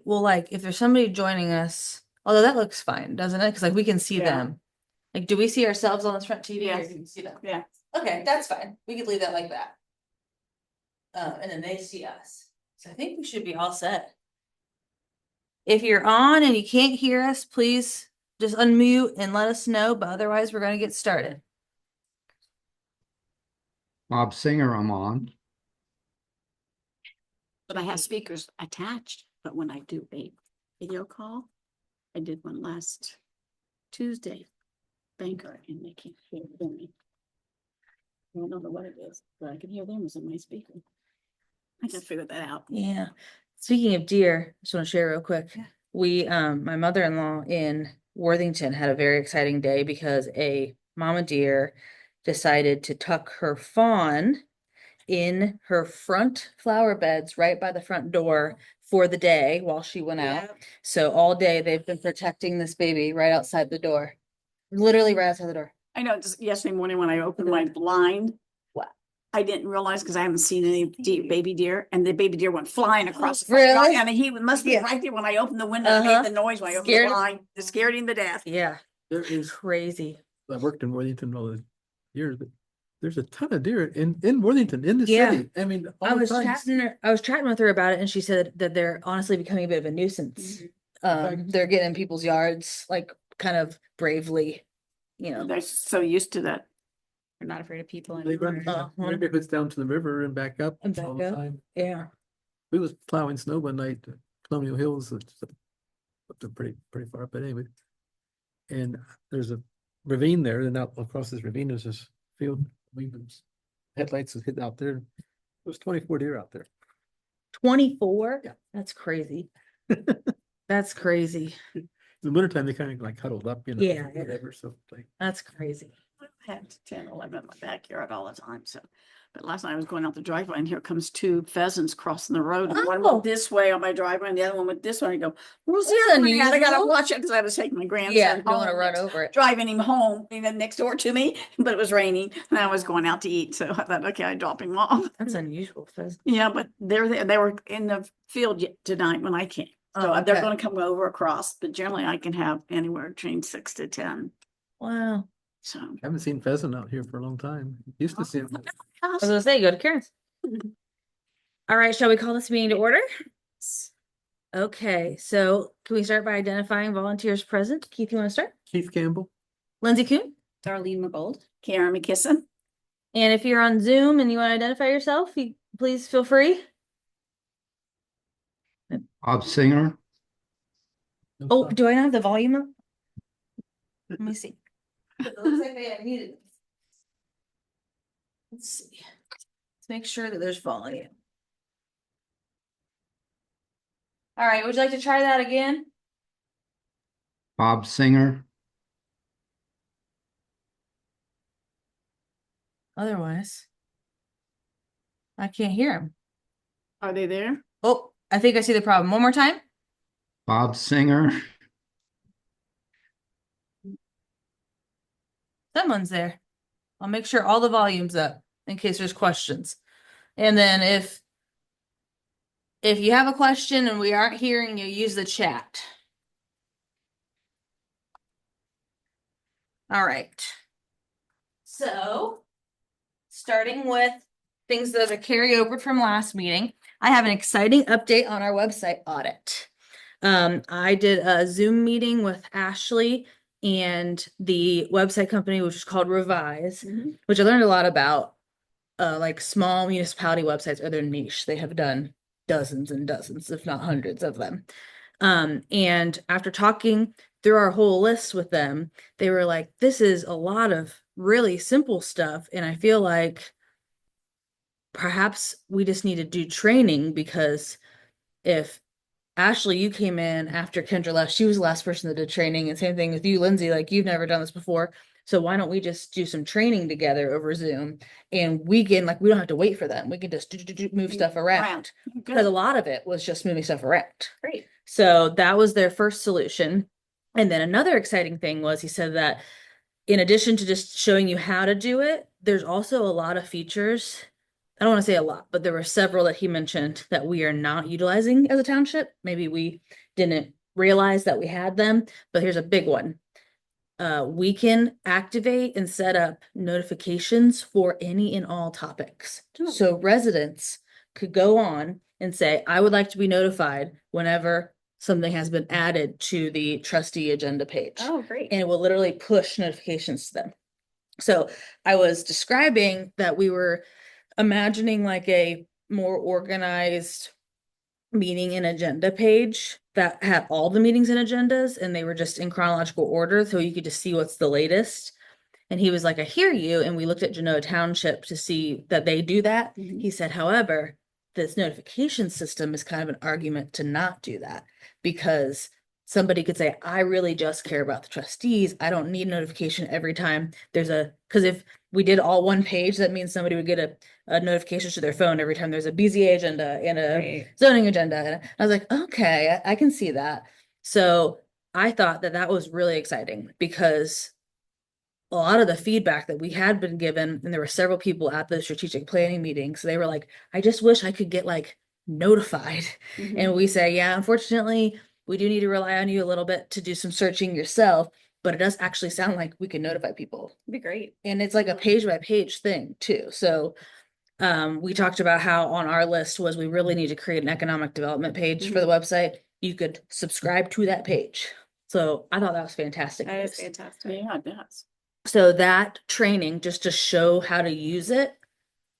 will like if there's somebody joining us, although that looks fine, doesn't it? Because like we can see Yeah. them. Like, do we see ourselves on this front TV? Or Yes. do we see them? Yeah. Okay, that's fine. We could leave that like that. And then they see us. So I think we should be all set. If you're on and you can't hear us, please just unmute and let us know. But otherwise, we're going to get started. Bob Singer, I'm on. But I have speakers attached, but when I do a video call, I did one last Tuesday, banker, and they can't hear me. I don't know what it is, but I can hear them as on my speaker. I gotta figure that out. Yeah. Speaking of deer, just want to share real quick. Yeah. We, my mother-in-law in Worthington had a very exciting day because a mama deer decided to tuck her fawn in her front flower beds right by the front door for the day while she went out. Yeah. So all day they've been protecting this baby right outside the door. Literally right outside the door. I know, just yesterday morning when I opened my blind. Wow. I didn't realize because I haven't seen any baby deer, and the baby deer went flying across the front Really? yard, and he must be Yeah. right there when I opened the window, it Uh-huh. made the noise when I opened Scared the him? blind. It scared him to death. Yeah, There is, crazy. I worked in Worthington all the years, but there's a ton of deer in Worthington, in the Yeah. city. I mean, all I the was time. I was chatting with her about it, and she said that they're honestly becoming a bit of a nuisance. fact- They're getting in people's yards, like kind of bravely, you know. They're so used to that. They're not afraid of people They anymore. run Uh-huh. neighborhoods down to the river and back up And all back the up. time. Yeah. We was plowing snow one night, at Colonial Hills, it's up to pretty far up, but anyway. And there's a ravine there, and out across this ravine, there's this field, headlights was hit out there. There was 24 deer out there. 24? Yeah. That's crazy. That's crazy. In the wintertime, they kind of like huddled up, you know. Yeah. Whatever, so like. That's crazy. I had 10, 11 in my backyard all the time, so. But last night I was going out the driveway and here comes two pheasants crossing the road. And one Oh. went this way on my driveway and the other one went this way. I go, where's the That's other one at? I gotta unusual. watch it because I was taking my grandson Yeah, don't want to home, run over it. driving him home, next door to me, but it was raining and I was going out to eat. So I thought, okay, I'd drop him off. That's unusual. Yeah, but they're there. They were in the field tonight when I came. So Oh, they're okay. gonna come over across, but generally I can have anywhere between 6 to 10. Wow. So. I haven't seen pheasant out here for a long time. Used to see them. I was gonna say, go to Karen's. All right, shall we call this meeting to order? Okay, so can we start by identifying volunteers present? Keith, you want to start? Keith Campbell. Lindsay Kuhn? Darlene McGold. Karen McKisson. And if you're on Zoom and you want to identify yourself, please feel free. Bob Singer. Oh, do I not have the volume up? Let me see. It looks like they needed. Let's see. Let's make sure that there's volume. All right, would you like to try that again? Bob Singer. Otherwise, I can't hear him. Are they there? Oh, I think I see the problem. One more time. Bob Singer. Someone's there. I'll make sure all the volume's up in case there's questions. And then if you have a question and we aren't hearing you, use the chat. All right. So, starting with things that are carryover from last meeting, I have an exciting update on our website audit. I did a Zoom meeting with Ashley and the website company, which is called Revise, which I learned a lot about, like small municipality websites are their niche. They have done dozens and dozens, if not hundreds of them. And after talking through our whole list with them, they were like, this is a lot of really simple stuff. And I feel like perhaps we just need to do training, because if Ashley, you came in after Kendra left, she was the last person that did training, and same thing with you, Lindsay, like you've never done this before. So why don't we just do some training together over Zoom, and we don't have to wait for them. We can just move stuff around. Because a lot of it was just moving stuff around. Great. So that was their first solution. And then another exciting thing was he said that in addition to just showing you how to do it, there's also a lot of features I don't want to say a lot, but there were several that he mentioned that we are not utilizing as a township. Maybe we didn't realize that we had them, but here's a big one. We can activate and set up notifications for any and all topics. Oh. So residents could go on and say, I would like to be notified whenever something has been added to the trustee agenda page. Oh, great. And it will literally push notifications to them. So I was describing that we were imagining like a more organized meeting and agenda page that had all the meetings and agendas and they were just in chronological order, so you could just see what's the latest. And he was like, I hear you. And we looked at Genoa Township to see that they do that. Mhm. He said, however, this notification system is kind of an argument to not do that because somebody could say, I really just care about the trustees. I don't need notification every time there's because if we did all one page, that means somebody would get a notification to their phone every time there's a BZA agenda and a Right. zoning agenda. And I was like, okay, I can see that. So I thought that that was really exciting because a lot of the feedback that we had been given, and there were several people at the strategic planning meetings, they were like, I just wish I could get like notified. Mhm. And we say, yeah, unfortunately, we do need to rely on you a little bit to do some searching yourself, but it does actually sound like we can notify people. Be great. And it's like a page by page thing too. So we talked about how on our list was we really need to create an economic development page for the website. You could subscribe to that page. So I thought that was fantastic. That is news. fantastic. Yeah, it does. So that training just to show how to use it,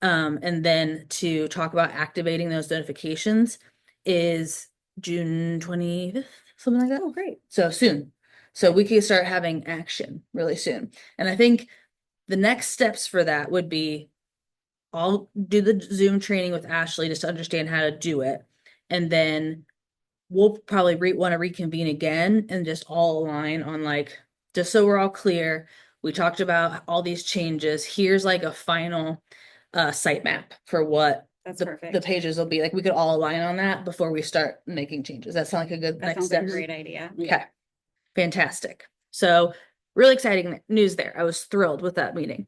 and then to talk about activating those notifications is June 25th, something like that. Oh, great. So soon. So we can start having action really soon. And I think the next steps for that would be I'll do the Zoom training with Ashley just to understand how to do it. And then we'll probably want to reconvene again and just all align on like, just so we're all clear. We talked about all these changes. Here's like a final sitemap for what That's the perfect. pages will be. Like we could all align on that before we start making changes. That sound like a good That next sounds like step? a great idea. Okay, fantastic. So really exciting news there. I was thrilled with that meeting.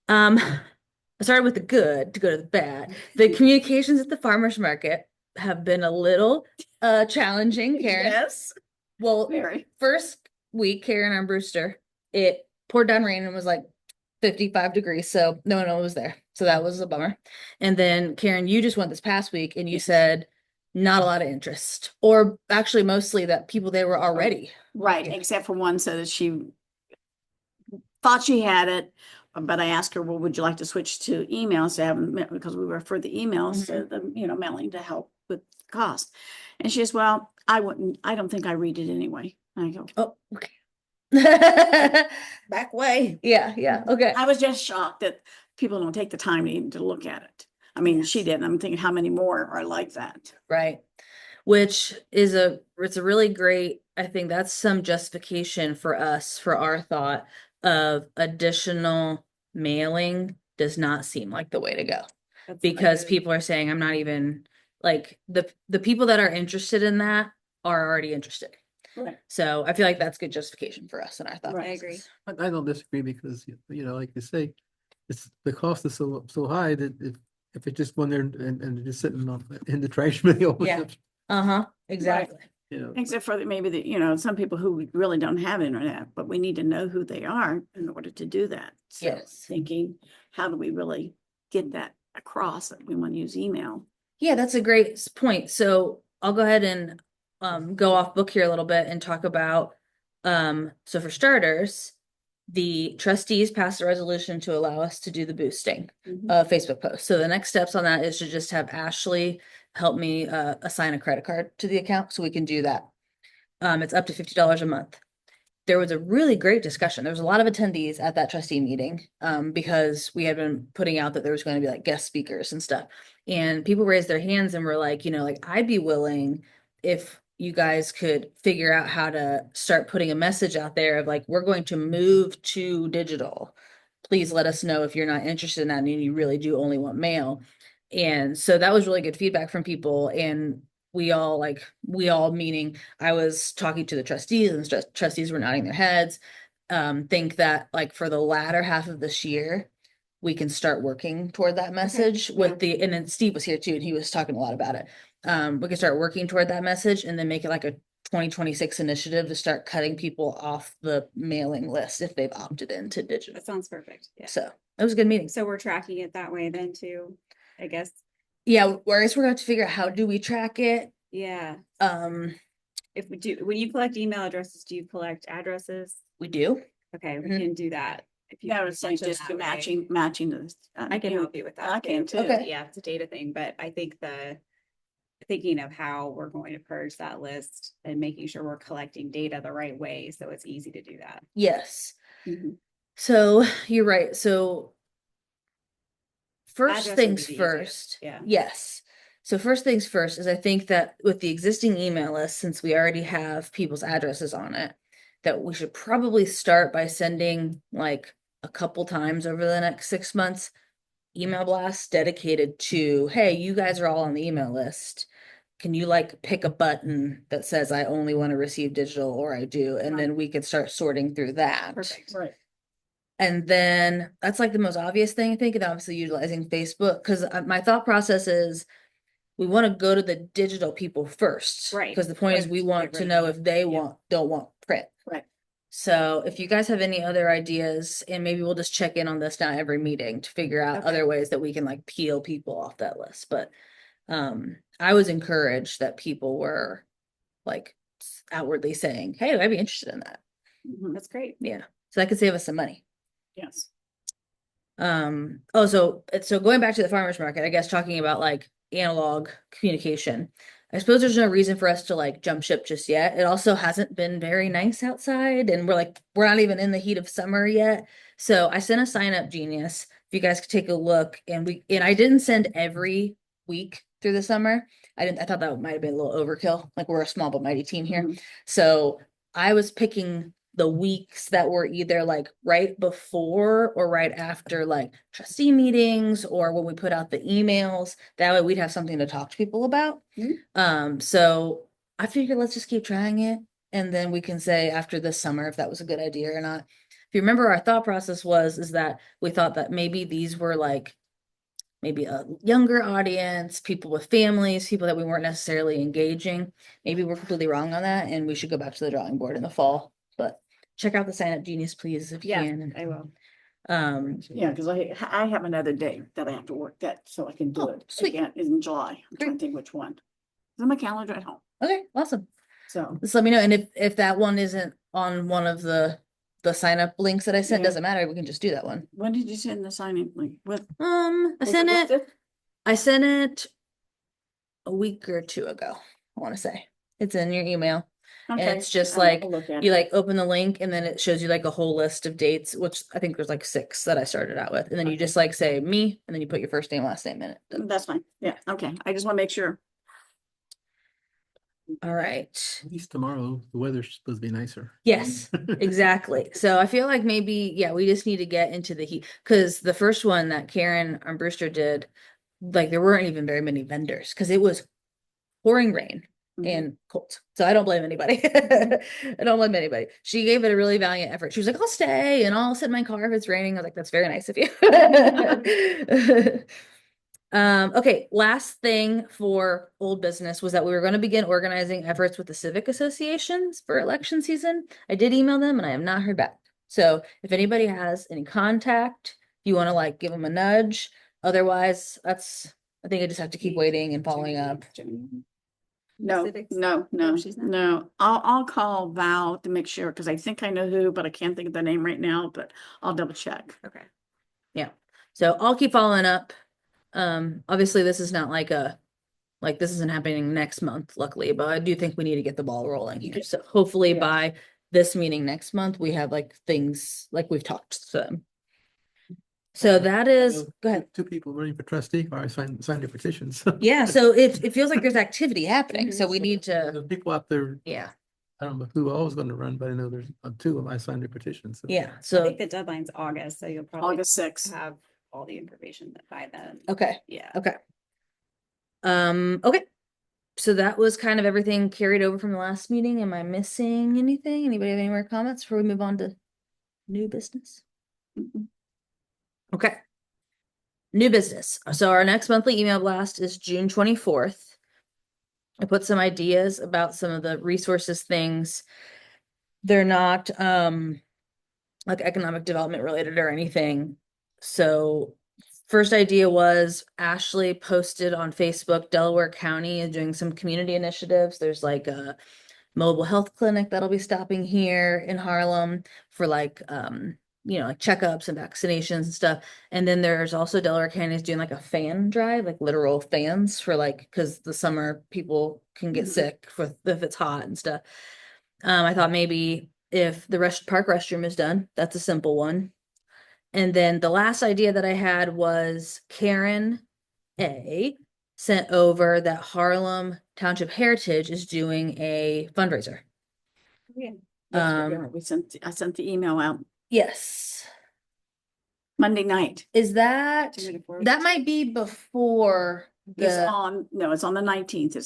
I started with the good to go to the bad. The communications at the farmer's market have been a little challenging, Karen. Yes, Well, very. first week, Karen and Brewster, it poured down rain and was like 55 degrees, so no one was there. So that was a bummer. And then Karen, you just went this past week and you said not a lot of interest, or actually mostly that people there were already. Right, except for one said that she thought she had it, but I asked her, well, would you like to switch to emails to have them, because we refer the emails to the, mailing to help with cost. And she says, well, I don't think I read it anyway. And I go, Oh, okay. back way. Yeah, okay. I was just shocked that people don't take the time even to look at it. I mean, she did. I'm thinking how many more are like that? Right. Which is it's a really great, I think that's some justification for us, for our thought of additional mailing does not seem like the way to go. That's Because good. people are saying, I'm not even, like, the people that are interested in that are already interested. Right. So I feel like that's good justification for us and our thought Right. I agree. process. I don't disagree because, like you say, the cost is so high that if it just went there and just sitting in the trash bin, Yeah. Uh-huh, exactly. Except for maybe some people who really don't have internet, but we need to know who they are in order to do that. So Yes. thinking, how do we really get that across that we want to use email? Yeah, that's a great point. So I'll go ahead and go off book here a little bit and talk about so for starters, the trustees passed a resolution to allow us to do the boosting of Facebook posts. So the next steps on that is to just have Ashley help me assign a credit card to the account so we can do that. It's up to $50 a month. There was a really great discussion. There was a lot of attendees at that trustee meeting because we had been putting out that there was going to be like guest speakers and stuff. And people raised their hands and were like, I'd be willing if you guys could figure out how to start putting a message out there of like, we're going to move to digital. Please let us know if you're not interested in that and you really do only want mail. And so that was really good feedback from people. And we all meaning I was talking to the trustees and the trustees were nodding their heads, think that like for the latter half of this year, we can start working toward that message with and then Steve was here too, and he was talking a lot about it. We can start working toward that message and then make it like a 2026 initiative to start cutting people off the mailing list if they've opted into digital. That sounds perfect. Yeah. So it was a good meeting. So we're tracking it that way then too, I guess. Yeah, whereas we're going to have to figure out how do we track it. Yeah. Um, If we do, when you collect email addresses, do you collect addresses? we do. Okay, we Mhm. can do that. If you Yeah, I can would say function just that way. matching the. I can help you with that. I can too. Okay. Yeah, it's a data thing, but I think thinking of how we're going to purge that list and making sure we're collecting data the right way, so it's easy to do that. Yes. Mhm. So you're right. So first Address would things be the easiest, first. yeah. Yes. So first things first is I think that with the existing email list, since we already have people's addresses on it, that we should probably start by sending like a couple times over the next 6 months email blasts dedicated to, hey, you guys are all on the email list. Can you like pick a button that says I only want to receive digital or I do? And then we could start sorting through that. Perfect. Right. And then that's like the most obvious thing, I think, and obviously utilizing Facebook, because my thought process is we want to go to the digital people first. Right. Because the point is Right. we Get want rid to of know that. if they Yeah. don't want print. Right. So if you guys have any other ideas, and maybe we'll just check in on this now every meeting to figure out Okay. other ways that we can like peel people off that list. But I was encouraged that people were like outwardly saying, hey, I'd be interested in that. Mhm. That's great. Yeah. So that could save us some money. Yes. So going back to the farmer's market, I guess talking about like analog communication. I suppose there's no reason for us to like jump ship just yet. It also hasn't been very nice outside, and we're not even in the heat of summer yet. So I sent a sign up genius. If you guys could take a look, and I didn't send every week through the summer. I thought that might have been a little overkill. Like we're a small but mighty team here. Mhm. So I was picking the weeks that were either like right before or right after like trustee meetings or when we put out the emails. That way we'd have something to talk to people about. So I figured let's just keep trying it. And then we can say after this summer if that was a good idea or not. If you remember, our thought process is that we thought that maybe these were like maybe a younger audience, people with families, people that we weren't necessarily engaging. Maybe we're completely wrong on that and we should go back to the drawing board in the fall. But check out the Sign Up Genius, please, if you Yeah, can. I will. Yeah, because I have another day that I have to work that, so I can do Oh, it. sweet. Again, is in July. I'm trying Great. to think which one. It's on my calendar at home, Okay, awesome. so. Just let me know. And if that one isn't on one of the sign up links that I sent, Yeah. doesn't matter. We can just do that one. When did you send the signing link? With? I was sent with it. I sent it a week or two ago, I want to say. It's in your email. And Okay, it's just I'll have like a look at you it. like open the link and then it shows you like a whole list of dates, which I think there's like 6 that I started out with. And then you Okay. just like say me and then you put your first name, last name in it. That's fine. Yeah, okay. I just want to make sure. All right. At least tomorrow, the weather's supposed to be nicer. Yes, exactly. So I feel like maybe, yeah, we just need to get into the heat because the first one that Karen Brewster did, like there weren't even very many vendors because it was pouring rain Mhm. and cold. So I don't blame anybody. I don't blame anybody. She gave it a really valiant effort. She was like, I'll stay and I'll sit in my car if it's raining. I was like, that's very nice of you. Okay, last thing for old business was that we were going to begin organizing efforts with the civic associations for election season. I did email them and I have not heard back. So if anybody has any contact, you want to like give them a nudge. Otherwise, I think I just have to keep waiting and following up. No, Civics? no, No, she's not. no. I'll call Val to make sure, because I think I know who, but I can't think of the name right now, but I'll double check. Okay. So I'll keep following up. Obviously this is not like this isn't happening next month, luckily, but I do think we need to get the ball rolling here. So hopefully Yeah. by this meeting next month, we have like things like we've talked to them. So that is, go ahead. 2 people running for trustee, or I signed their petitions. Yeah, so it feels like there's activity happening, so we need to, There's people out there, yeah, I don't know who all was gonna run, but I know there's 2 of them I signed their petitions. so. yeah, I so, think the deadline's August, so you'll probably August 6th. have all the information by then. okay. Yeah. Okay. Okay. So that was kind of everything carried over from the last meeting. Am I missing anything? Anybody have any more comments before we move on to new business? Mhm. Okay. New business. So our next monthly email blast is June 24th. I put some ideas about some of the resources things. They're not like economic development related or anything. So first idea was Ashley posted on Facebook, Delaware County is doing some community initiatives. There's like a mobile health clinic that'll be stopping here in Harlem for like like checkups and vaccinations and stuff. And then there's also Delaware County is doing like a fan drive, like literal fans for like because the summer people can get Mhm. sick for if it's hot and stuff. I thought maybe if the rest park restroom is done, that's a simple one. And then the last idea that I had was Karen A sent over that Harlem Township Heritage is doing a fundraiser. Yeah. Yes, Um, I sent the email out Yes. Monday night. Is that, Do you want me to forward that it? might be before It's the, on, no, it's on the 19th.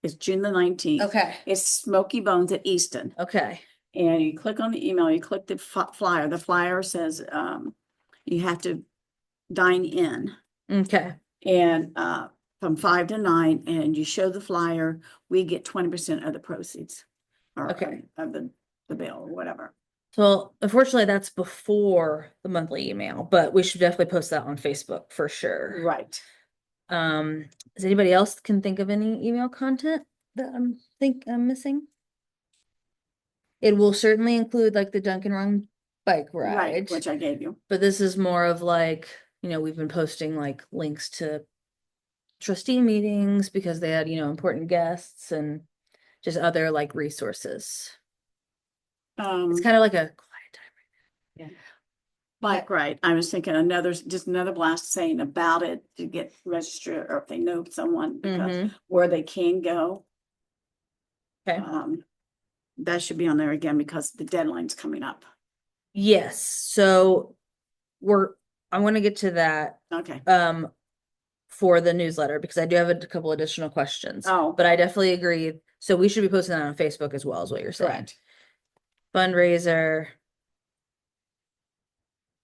It's June the 19th. okay, It's Smoky Bones at Easton. okay, And you click on the email, you click the flyer. The flyer says, you have to dine in. okay, And from 5 to 9, and you show the flyer, we get 20% of the proceeds. Or Okay. of the bill or whatever. so unfortunately that's before the monthly email, but we should definitely post that on Facebook for sure. Right. Does anybody else can think of any email content that I'm missing? It will certainly include like the Dunkin' Run bike Right, ride, which I gave you. but this is more of like, we've been posting like links to trustee meetings because they had, important guests and just other like resources. It's kind of like a quiet time. Bike ride. I was thinking just another blast saying about it to get registered or if they know someone because Mhm. where they can go. Okay. That should be on there again because the deadline's coming up. Yes, so I'm gonna get to that Okay. for the newsletter because I do have a couple additional questions. Oh. But I definitely agree. So we should be posting that on Facebook as well, is what you're saying. Correct. Fundraiser.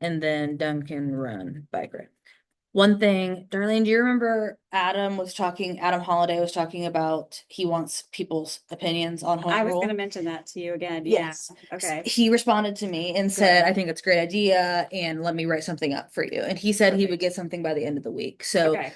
And then Duncan Run bike ride. One thing, Darlene, do you remember Adam Holiday was talking about he wants people's opinions on home I was rule? gonna mention that to you again. Yes. Yeah. Okay. He responded to me and said, I think it's a great idea and let me write something up for you. And he said he would Perfect. get something by the end of the week. So Okay.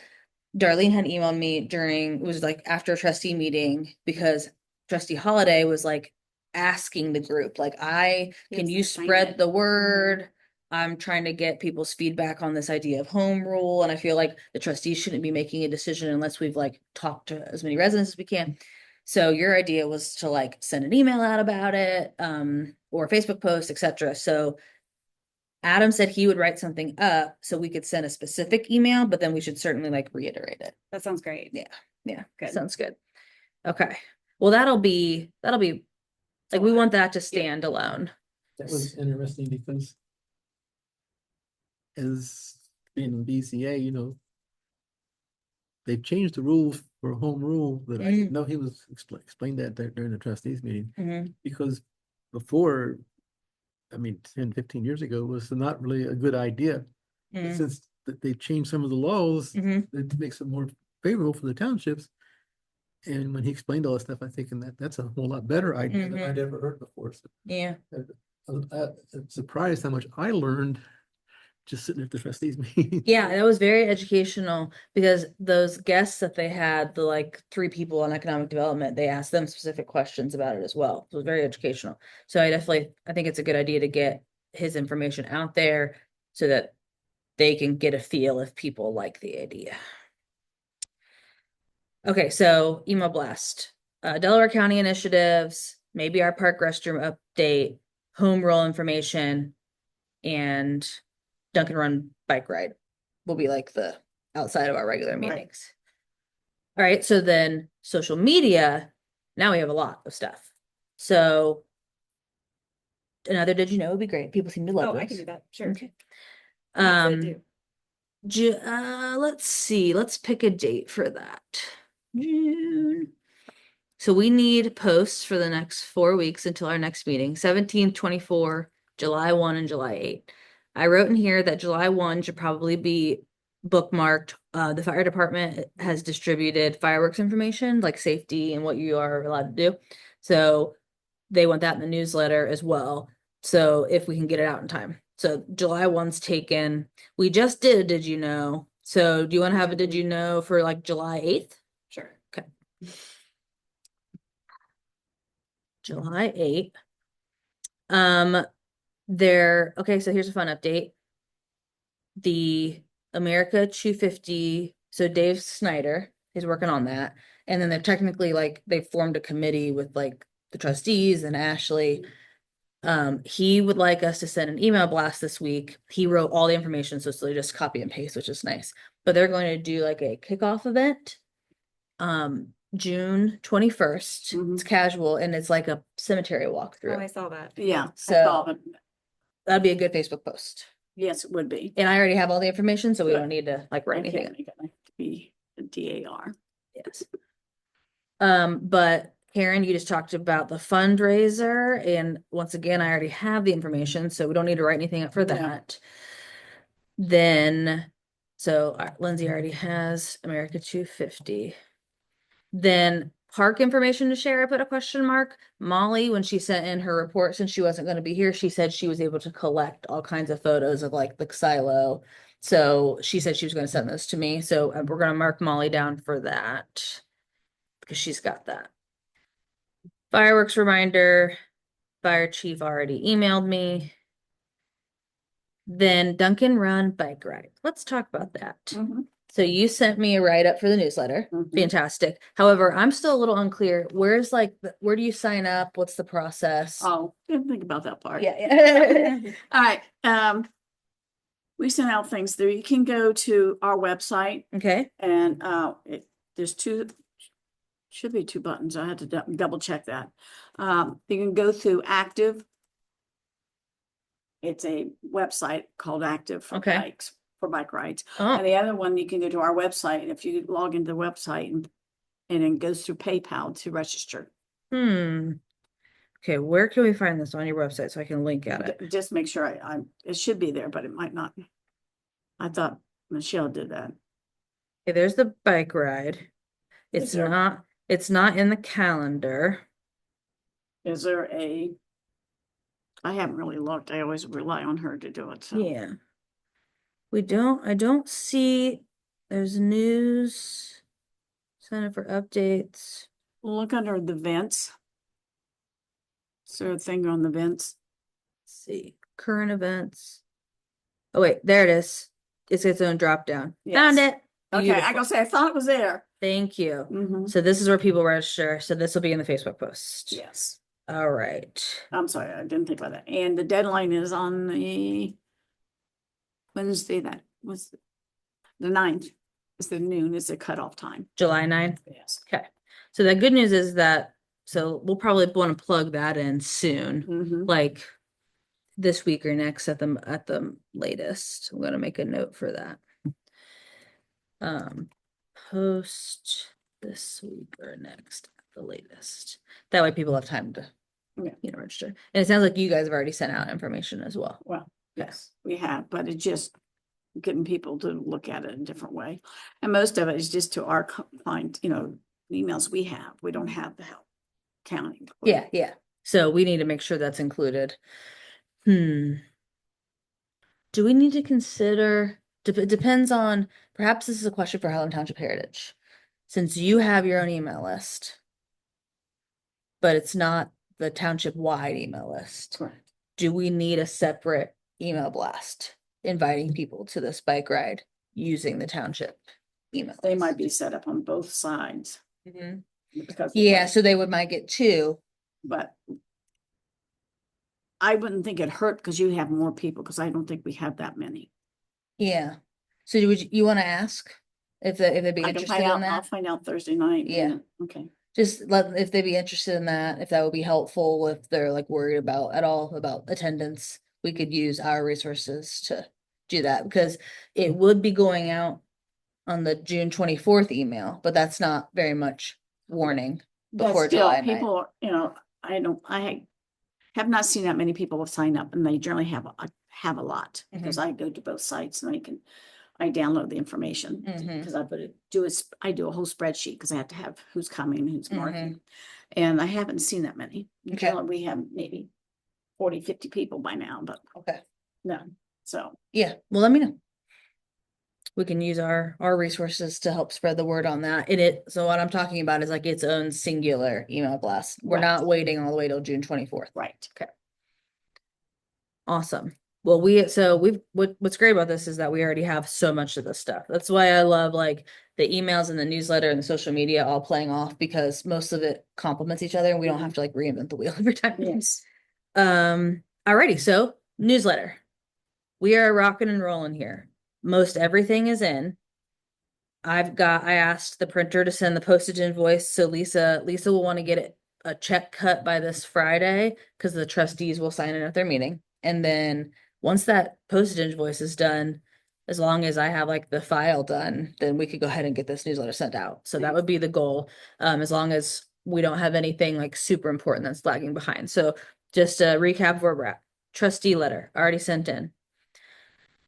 Darlene had emailed me it was like after a trustee meeting because Trustee Holiday was like asking the group, like, can Yes, you sign spread it. the word? I'm trying to get people's feedback on this idea of home rule. And I feel like the trustees shouldn't be making a decision unless we've like talked to as many residents as we can. So your idea was to like send an email out about it, or a Facebook post, etc. So Adam said he would write something up so we could send a specific email, but then we should certainly like reiterate it. That sounds great. Yeah, Good. sounds good. Okay, well, that'll be like, we want that to stand alone. That was interesting because as being in BCA, they've changed the rules for home rule that I didn't know he was explained that during the trustees meeting. Mhm. Because before, 10, 15 years ago, it was not really a good idea. But Mhm. since they changed some of the laws, Mhm. it makes it more favorable for the townships. And when he explained all that stuff, I'm thinking that's a whole lot better idea than Mhm. I'd ever heard before. So Yeah, I'm surprised how much I learned just sitting at the trustees meeting. yeah, that was very educational because those guests that they had, the like 3 people on economic development, they asked them specific questions about it as well. So it was very educational. So I think it's a good idea to get his information out there so that they can get a feel if people like the idea. Okay, so email blast, Delaware County initiatives, maybe our park restroom update, home rule information, and Dunkin' Run bike ride will be like the outside of our regular Right. meetings. All right, so then social media, now we have a lot of stuff. So another did you know would be great. People seem to love Oh, I those. can do that. Sure. Okay. Yes, I do. Let's see. Let's pick a date for that. June. So we need posts for the next 4 weeks until our next meeting, 17, 24, July 1, and July 8. I wrote in here that July 1 should probably be bookmarked. The fire department has distributed fireworks information, like safety and what you are allowed to do. So they want that in the newsletter as well. So if we can get it out in time. So July 1's taken. We just did you know? So do you want to have a did you know for like July 8th? Sure. Okay. July 8th. Okay, so here's a fun update. The America 250, so Dave Snyder is working on that. And then they're technically like they formed a committee with like the trustees and Ashley. He would like us to send an email blast this week. He wrote all the information, so it's literally just copy and paste, which is nice. But they're going to do like a kickoff event. June 21st. It's casual and it's like a cemetery Oh, walkthrough. I saw that. Yeah. I So- saw it. That'd be a good Facebook post. Yes, it would be. And I already have all the information, so we Good. don't need to like write anything. Okay, gonna be a DAR. Yes. But Karen, you just talked about the fundraiser, and once again, I already have the information, so we don't need to write anything up for Yeah. that. Then, so Lindsay already has America 250. Then park information to share, I put a question mark. Molly, when she sent in her report, since she wasn't going to be here, she said she was able to collect all kinds of photos of like the silo. So she said she was going to send those to me. So we're going to mark Molly down for that because she's got that. Fireworks reminder, fire chief already emailed me. Then Duncan Run bike ride. Let's talk about that. So you sent me a write-up for the newsletter. Mhm. Fantastic. However, I'm still a little unclear. Where's like, where do you sign up? What's the process? Oh, didn't think about that part. Yeah. All right, we sent out things there. You can go to our website Okay. and, there's should be two buttons. I had to double check that. You can go through Active. It's a website called Active for Okay. bikes, for bike rides. Oh, And the other one, you can go to our website, and if you log into the website and it goes through PayPal to register. Okay, where can we find this on your website so I can link at it? Just make sure it should be there, but it might not. I thought Michelle did that. Okay, there's the bike ride. It's there- not in the calendar. Is there I haven't really looked. I always rely on her to do it, so. Yeah. I don't see, there's news, sign up for updates. Look under the vents. Is there a thing on the vents? Let's see, current events. Oh wait, there it is. It's its own drop down. Found Yes. it. Okay, I Beautiful. gonna say, I thought it was there. Thank you. Mhm. So this is where people register. So this will be in the Facebook post. Yes. All right. I'm sorry, I didn't think about that. And the deadline is on the Wednesday, that was the 9th. It's the noon, is the cutoff time. July 9th. Yes. Okay. So the good news is that, so we'll probably want to plug that in soon, Mhm. like this week or next at the latest. I'm gonna make a note for that. Post this week or next at the latest. That way people have time to, Yeah. register. And it sounds like you guys have already sent out information as well. Well, yes, we have, but it's just getting people to look at it in a different way. And most of it is just to our client, emails we have. We don't have the help counting. Yeah. So we need to make sure that's included. Do we need to consider, it depends on, perhaps this is a question for Highland Township Heritage. Since you have your own email list, but it's not the township-wide email list, Correct. do we need a separate email blast inviting people to this bike ride using the township email? They might list? be set up on both sides. Mhm. Because Yeah, so they might get two. but I wouldn't think it hurt because you have more people, because I don't think we have that many. Yeah. So would you want to ask if they'd be I can interested find in out, that? I'll find out Thursday night. Yeah. Okay. Just if they'd be interested in that, if that would be helpful, if they're like worried about at all about attendance, we could use our resources to do that because it would be going out on the June 24th email, but that's not very much warning But before still, July 9th. people, I have not seen that many people have signed up, and they generally have a lot, because I go to both sites and I can, I download the information, Mhm. because I put it, I do a whole spreadsheet, because I have to have who's coming, who's Mhm. marking. And I haven't seen that many. Okay. We have maybe 40, 50 people by now, but Okay. no, so. Yeah, well, let me know. We can use our resources to help spread the word on that. So what I'm talking about is like its own singular email blast. We're Right. not waiting all the way till June 24th. Right. Awesome. Well, what's great about this is that we already have so much of this stuff. That's why I love like the emails and the newsletter and the social media all playing off, because most of it complements each other and we don't have to like reinvent the wheel every time. Yes. Alrighty, so newsletter. We are rocking and rolling here. Most everything is in. I asked the printer to send the postage invoice, so Lisa will want to get a check cut by this Friday, because the trustees will sign it at their meeting. And then once that postage invoice is done, as long as I have like the file done, then we could go ahead and get this newsletter sent out. So that Nice. would be the goal. As long as we don't have anything like super important that's lagging behind. So just a recap where we're at. Trustee letter already sent in.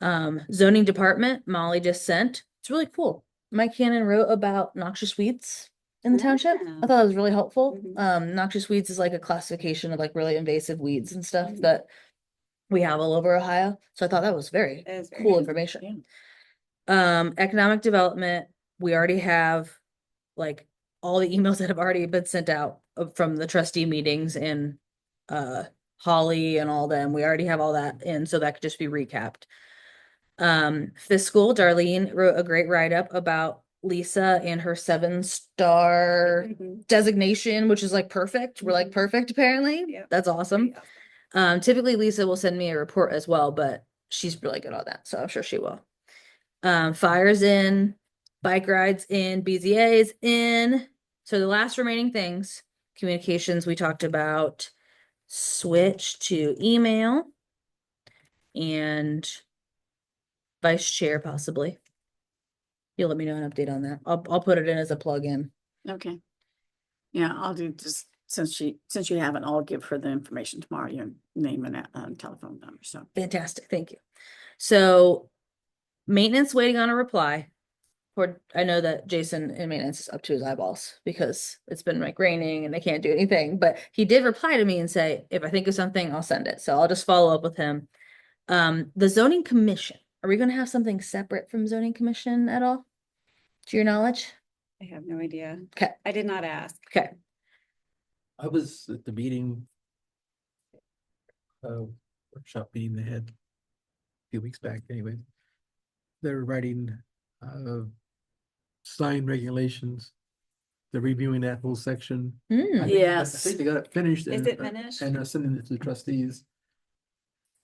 Zoning department, Molly just sent. It's really cool. Mike Cannon wrote about noxious weeds in the township. I Wow. thought that was really helpful. Mhm. Noxious weeds is like a classification of like really invasive weeds and stuff Mhm. that we have all over Ohio. So I thought that was very That is very cool good. information. Economic development, we already have like all the emails that have already been sent out from the trustee meetings and Holly and all them. We already have all that in, so that could just be recapped. Fiscal, Darlene wrote a great write-up about Lisa and her 7-star Mhm. designation, which is like perfect. We're like Mhm. perfect, apparently. Yep. That's awesome. Pretty awesome. Typically Lisa will send me a report as well, but she's really good on that, so I'm sure she will. Fire's in, bike rides in, BZA's in. So the last remaining things, communications, we talked about switch to email and vice chair possibly. You'll let me know an update on that. I'll put it in as a plug-in. Okay. Yeah, I'll do just, since you haven't, I'll give her the information tomorrow, your name and telephone number, so. Fantastic, thank you. So maintenance waiting on a reply. I know that Jason in maintenance is up to his eyeballs because it's been like raining and they can't do anything, but he did reply to me and say, if I think of something, I'll send it. So I'll just follow up with him. The zoning commission, are we gonna have something separate from zoning commission at all? To your knowledge? I have no idea. Okay, I did not ask. okay. I was at the meeting. Workshop meeting they had a few weeks back anyway. They're writing sign regulations. They're reviewing that whole section. Hmm. I Yes. think they got it finished. Is and, it finished? And sending it to the trustees.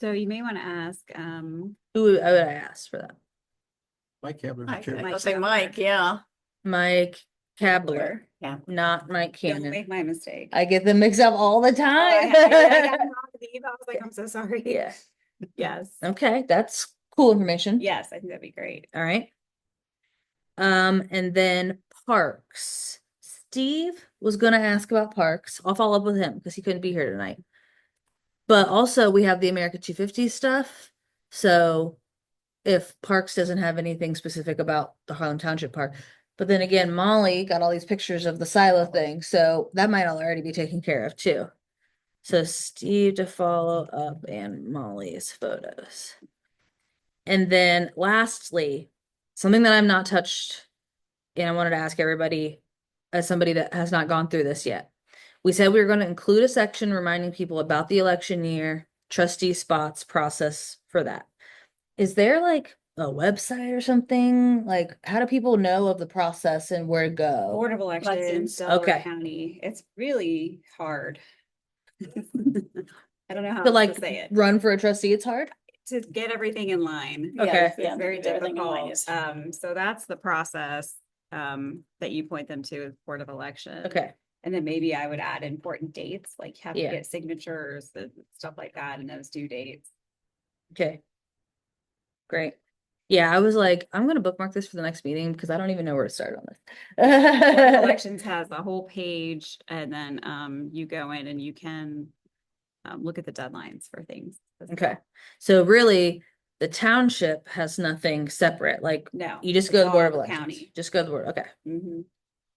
So you may want to ask, Who would I ask for that? Mike Kavler, I the chair. I'll say Mike, yeah. Mike Kabler, Yeah. not Mike don't Cannon. make my mistake. I get them mixed up all the Oh, I time. got it wrong with Eve. I was like, I'm so sorry. Yeah. Yes. Okay, that's cool information. Yes, I think that'd be great. All right. And then parks. Steve was gonna ask about parks. I'll follow up with him because he couldn't be here tonight. But also we have the America 250 stuff. So if Parks doesn't have anything specific about the Harlem Township Park. But then again, Molly got all these pictures of the silo thing, so that might already be taken care of too. So Steve to follow up and Molly's photos. And then lastly, something that I've not touched, and I wanted to ask everybody as somebody that has not gone through this yet. We said we were going to include a section reminding people about the election year, trustee spots process for that. Is there like a website or something? Like, how do people know of the process and where to go? Board of Elections, Delaware Okay. County. It's really hard. I don't know how To else like to say it. run for a trustee, it's hard. To get everything in line. Okay. It's Yeah, very get everything in line difficult. is- So that's the process that you point them to with Board of Election. Okay. And then maybe I would add important dates, like have to Yeah. get signatures and stuff like that and those due dates. Okay. Great. Yeah, I was like, I'm gonna bookmark this for the next meeting because I don't even know where to start on Board of this. Elections has a whole page and then you go in and you can look at the deadlines for things. as Okay. well. So really, the township has nothing separate, like No. you just it's go to the Board of all Elections. county. Just go to the board, okay. Mhm.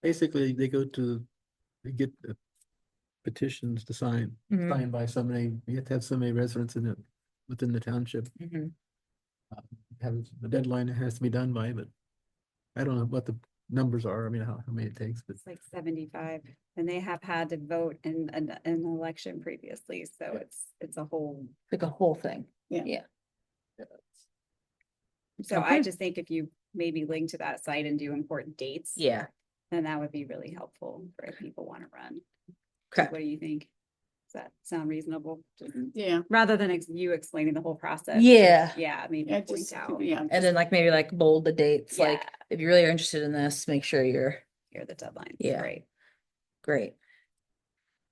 Basically, they go to, they get the petitions to sign, Mhm. signed by so many, you have to have so many residents in it, within the township. Mhm. Have the deadline it has to be done by, but I don't know what the numbers are, I mean, how many it takes, but It's like 75, and they have had to vote in an election previously, so it's a whole. Like a whole thing. Yeah. Yeah. So Okay. I just think if you maybe link to that site and do important dates. Yeah, Then that would be really helpful for if people want to run. okay. What do you think? Does that sound reasonable? Just- Yeah. Rather than you explaining the whole process. Yeah. Yeah, maybe Yeah, point just, out, yeah. And then like maybe like bold the dates, like Yeah. if you really are interested in this, make sure you're here are the deadlines. Yeah. Right. great.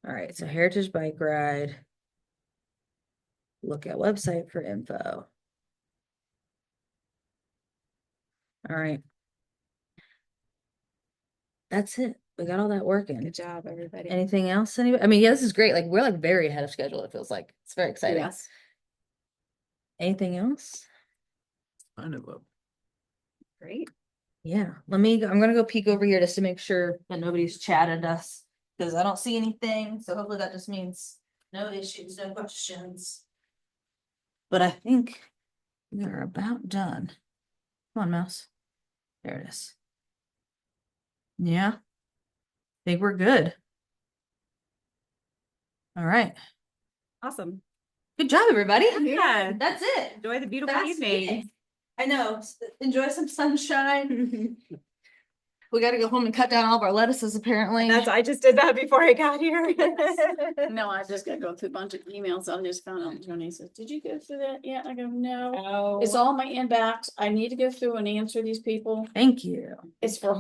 All right, so Heritage Bike Ride. Look at website for info. All right. That's it. We got all that working. Good job, everybody. Anything else? Anybody? I mean, yeah, this is great. Like we're like very ahead of schedule. It feels like it's very exciting. Yes. Anything else? kind of Great. Yeah, I'm gonna go peek over here just to make sure that nobody's chatted us, because I don't see anything, so hopefully that just means no issues, no questions. But I think we are about done. Come on, mouse. There it is. Yeah. Think we're good. All right. Awesome. Good job, everybody. Yeah. That's it. Enjoy the beautiful Fast evening. meeting. I know. Enjoy some sunshine. We gotta go home and cut down all of our lettuces, apparently. I just did that before I got here. No, I just gotta go through a bunch of emails. I just found out, Tony says, did you go through that yet? I go, no. Oh. It's all my inbox. I need to go through and answer these people. Thank you. It's for